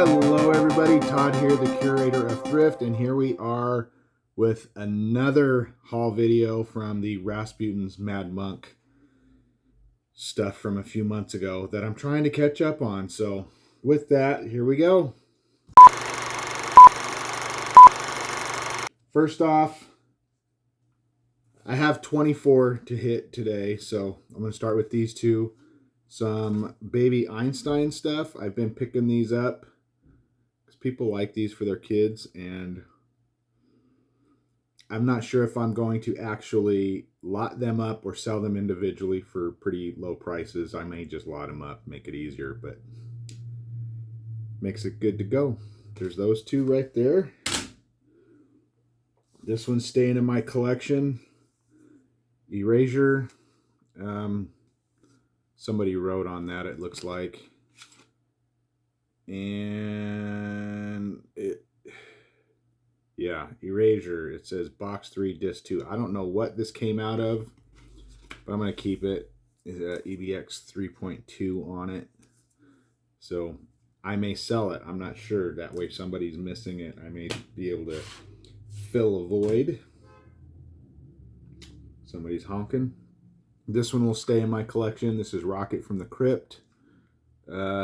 Hello everybody, Todd here, the curator of Thrift, and here we are with another haul video from the Rasputin's Mad Monk stuff from a few months ago that I'm trying to catch up on. So with that, here we go. First off, I have 24 to hit today, so I'm going to start with these two. Some baby Einstein stuff. I've been picking these up because people like these for their kids, and I'm not sure if I'm going to actually lot them up or sell them individually for pretty low prices. I may just lot them up, make it easier, but makes it good to go. There's those two right there. This one's staying in my collection. Erasure. Somebody wrote on that, it looks like. And yeah, Erasure. It says box 3, disc 2. I don't know what this came out of, but I'm going to keep it. It's a EBX 3.2 on it. So I may sell it. I'm not sure. That way if somebody's missing it, I may be able to fill a void. Somebody's honking. This one will stay in my collection. This is Rocket from the Crypt.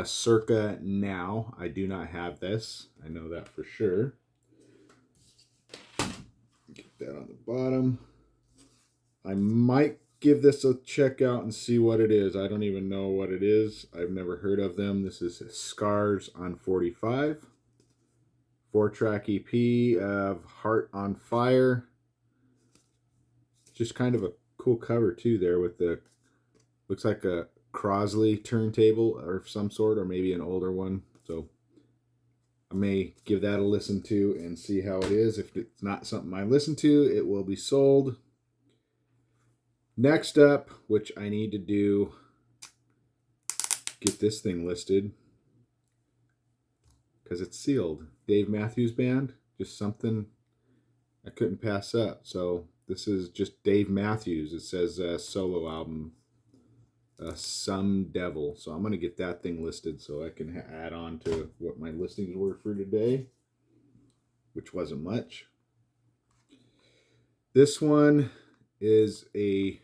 Circa now. I do not have this. I know that for sure. Get that on the bottom. I might give this a check out and see what it is. I don't even know what it is. I've never heard of them. This is Scars on 45. 4-track EP of Heart on Fire. Just kind of a cool cover too there with the, looks like a Crosley turntable or some sort, or maybe an older one. So I may give that a listen to and see how it is. If it's not something I listen to, it will be sold. Next up, which I need to do, get this thing listed because it's sealed. Dave Matthews Band, just something I couldn't pass up. So this is just Dave Matthews. It says solo album, Some Devil. So I'm going to get that thing listed so I can add on to what my listings were for today, which wasn't much. This one is a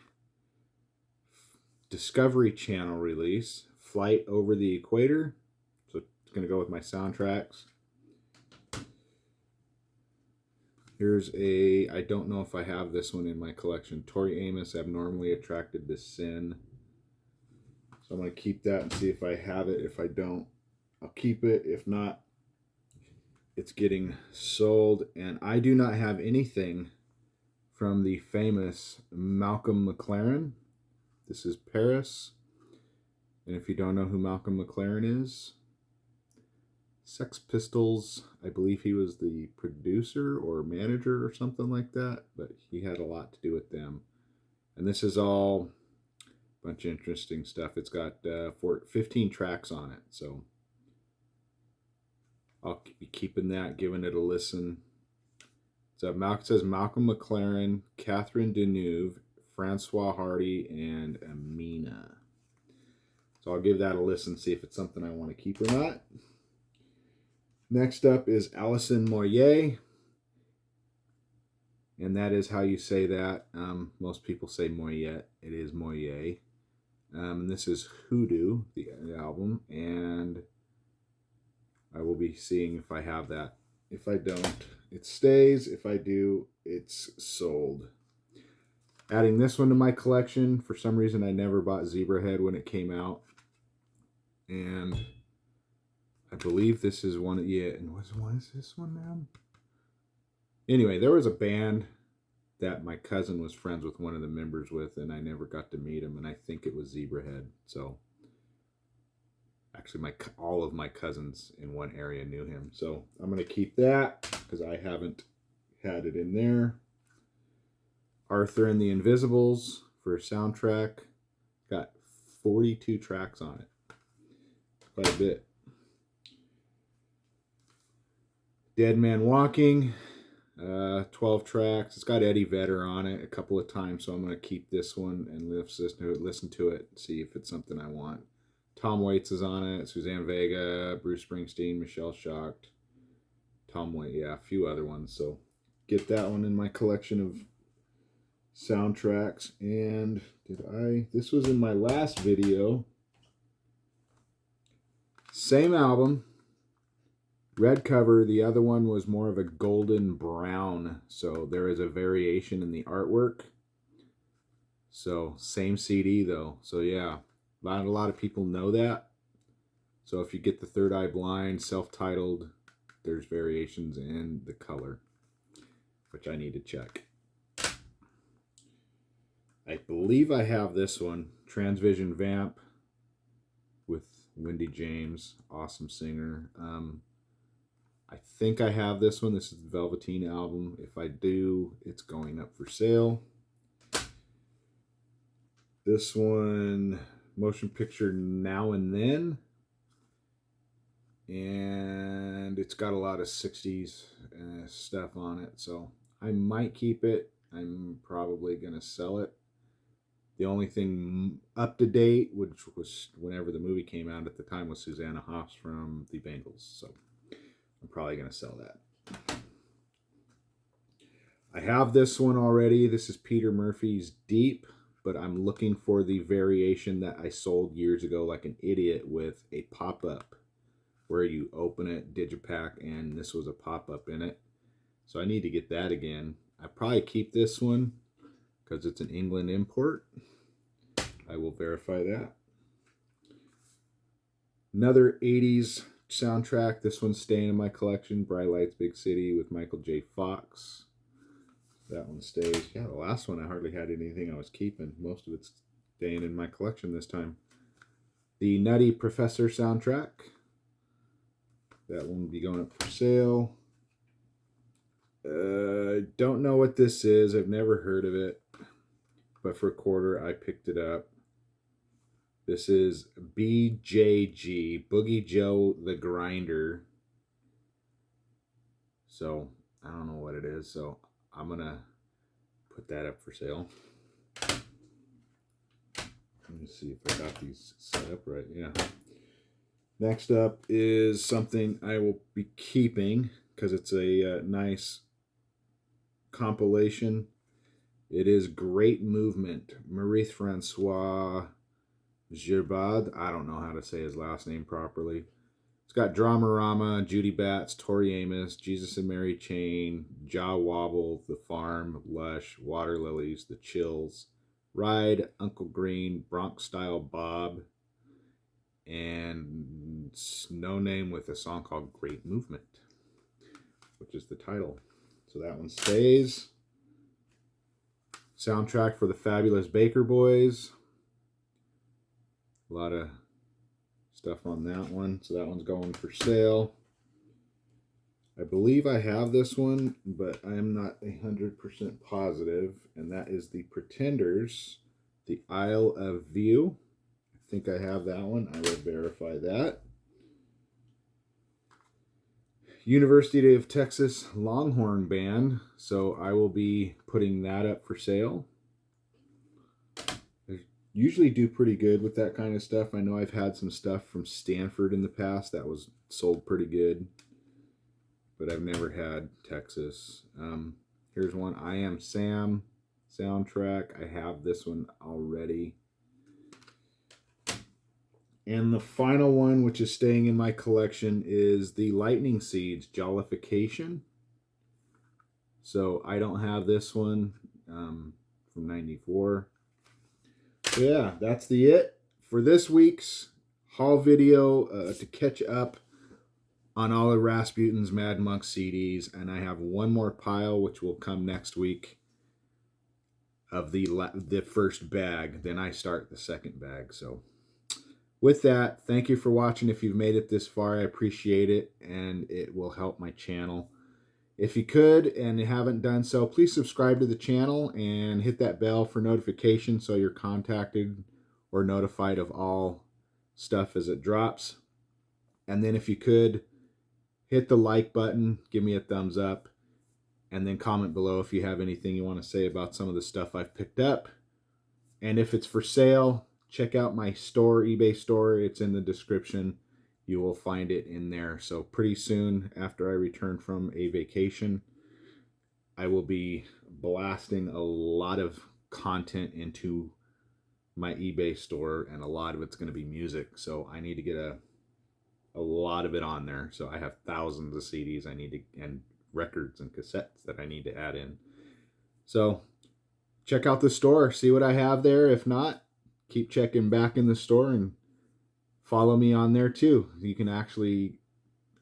Discovery Channel release, Flight Over the Equator. So it's going to go with my soundtracks. Here's a, I don't know if I have this one in my collection, Tori Amos, Abnormally Attracted to Sin. So I'm going to keep that and see if I have it. If I don't, I'll keep it. If not, it's getting sold. And I do not have anything from the famous Malcolm McLaren. This is Paris. And if you don't know who Malcolm McLaren is, Sex Pistols, I believe he was the producer or manager or something like that, but he had a lot to do with them. And this is all a bunch of interesting stuff. It's got 15 tracks on it, so I'll be keeping that, giving it a listen. So it says Malcolm McLaren, Catherine Deneuve, Francois Hardy, and Amina. So I'll give that a listen, see if it's something I want to keep or not. Next up is Alison Moyer, and that is how you say that. Most people say Moyet. It is Moyer. This is Hoodoo, the album, and I will be seeing if I have that. If I don't, it stays. If I do, it's sold. Adding this one to my collection. For some reason, I never bought Zebrahead when it came out, and I believe this is one. Yeah, and what is this one now? Anyway, there was a band that my cousin was friends with one of the members with, and I never got to meet him, and I think it was Zebrahead. So actually, all of my cousins in one area knew him. So I'm going to keep that because I haven't had it in there. Arthur and the Invisibles for a soundtrack. Got 42 tracks on it. Quite a bit. Dead Man Walking, 12 tracks. It's got Eddie Vedder on it a couple of times, so I'm going to keep this one and listen to it, see if it's something I want. Tom Waits is on it, Suzanne Vega, Bruce Springsteen, Michelle Shocked, Tom Waits, yeah, a few other ones. So get that one in my collection of soundtracks. And this was in my last video. Same album, red cover. The other one was more of a golden brown. So there is a variation in the artwork. So same CD though. So yeah, not a lot of people know that. So if you get the Third Eye Blind self-titled, there's variations in the color, which I need to check. I believe I have this one, Transvision Vamp with Wendy James, awesome singer. I think I have this one. This is the Velveteen album. If I do, it's going up for sale. This one, Motion Picture Now and Then. And it's got a lot of 60s stuff on it. So I might keep it. I'm probably going to sell it. The only thing up to date, which was whenever the movie came out at the time, was Susanna Hoffs from the Bengals. So I'm probably going to sell that. I have this one already. This is Peter Murphy's Deep, but I'm looking for the variation that I sold years ago like an idiot with a pop-up where you open it, digipack, and this was a pop-up in it. So I need to get that again. I probably keep this one because it's an England import. I will verify that. Another 80s soundtrack. This one's staying in my collection. Bright Lights, Big City with Michael J. Fox. That one stays. Yeah, the last one I hardly had anything I was keeping. Most of it's staying in my collection this time. The Nutty Professor soundtrack. That one will be going up for sale. Don't know what this is. I've never heard of it. But for a quarter, I picked it up. This is BJG, Boogie Joe the Grinder. So, I don't know what it is. So, I'm going to put that up for sale. Let me see if I got these set up right. Yeah. Next up is something I will be keeping because it's a nice compilation. It is Great Movement. Maurice-Francois Gearbox. I don't know how to say his last name properly. It's got Dramarama, Judy Batts, Tori Amos, Jesus and Mary Chain, Jaw Wobble, The Farm, Lush, Water Lilies, The Chills, Ride, Uncle Green, Bronx Style Bob, and No Name with a song called Great Movement, which is the title. So that one stays. Soundtrack for the Fabulous Baker Boys. A lot of stuff on that one. So that one's going for sale. I believe I have this one, but I am not 100% positive. And that is the Pretenders, The Isle of View. I think I have that one. I will verify that. University of Texas Longhorn Band. So I will be putting that up for sale. I usually do pretty good with that kind of stuff. I know I've had some stuff from Stanford in the past that was sold pretty good, but I've never had Texas. Here's one, I Am Sam soundtrack. I have this one already. And the final one, which is staying in my collection, is the Lightning Seeds Jollification. So I don't have this one from 94. So yeah, that's it for this week's haul video to catch up on all of Rasputin's Mad Monk CDs. And I have one more pile, which will come next week, of the first bag. Then I start the second bag. So with that, thank you for watching. If you've made it this far, I appreciate it, and it will help my channel. If you could and you haven't done so, please subscribe to the channel and hit that bell for notifications so you're contacted or notified of all stuff as it drops. And then if you could, hit the like button, give me a thumbs up, and then comment below if you have anything you want to say about some of the stuff I've picked up. And if it's for sale, check out my store, eBay store. It's in the description. You will find it in there. So pretty soon after I return from a vacation, I will be blasting a lot of content into my eBay store, and a lot of it's going to be music. So I need to get a lot of it on there. So I have thousands of CDs I need to, and records and cassettes that I need to add in. So check out the store, see what I have there. If not, keep checking back in the store and follow me on there too. You can actually,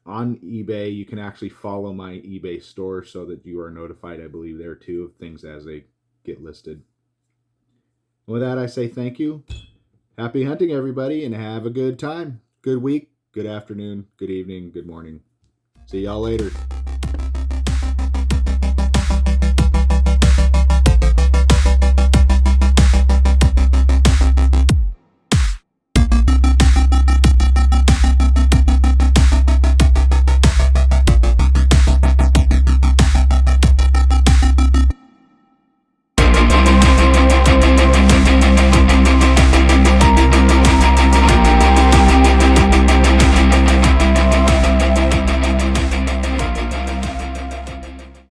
on eBay, you can actually follow my eBay store so that you are notified, I believe, there too, of things as they get listed. And with that, I say thank you. Happy hunting, everybody, and have a good time. Good week, good afternoon, good evening, good morning. See y'all later.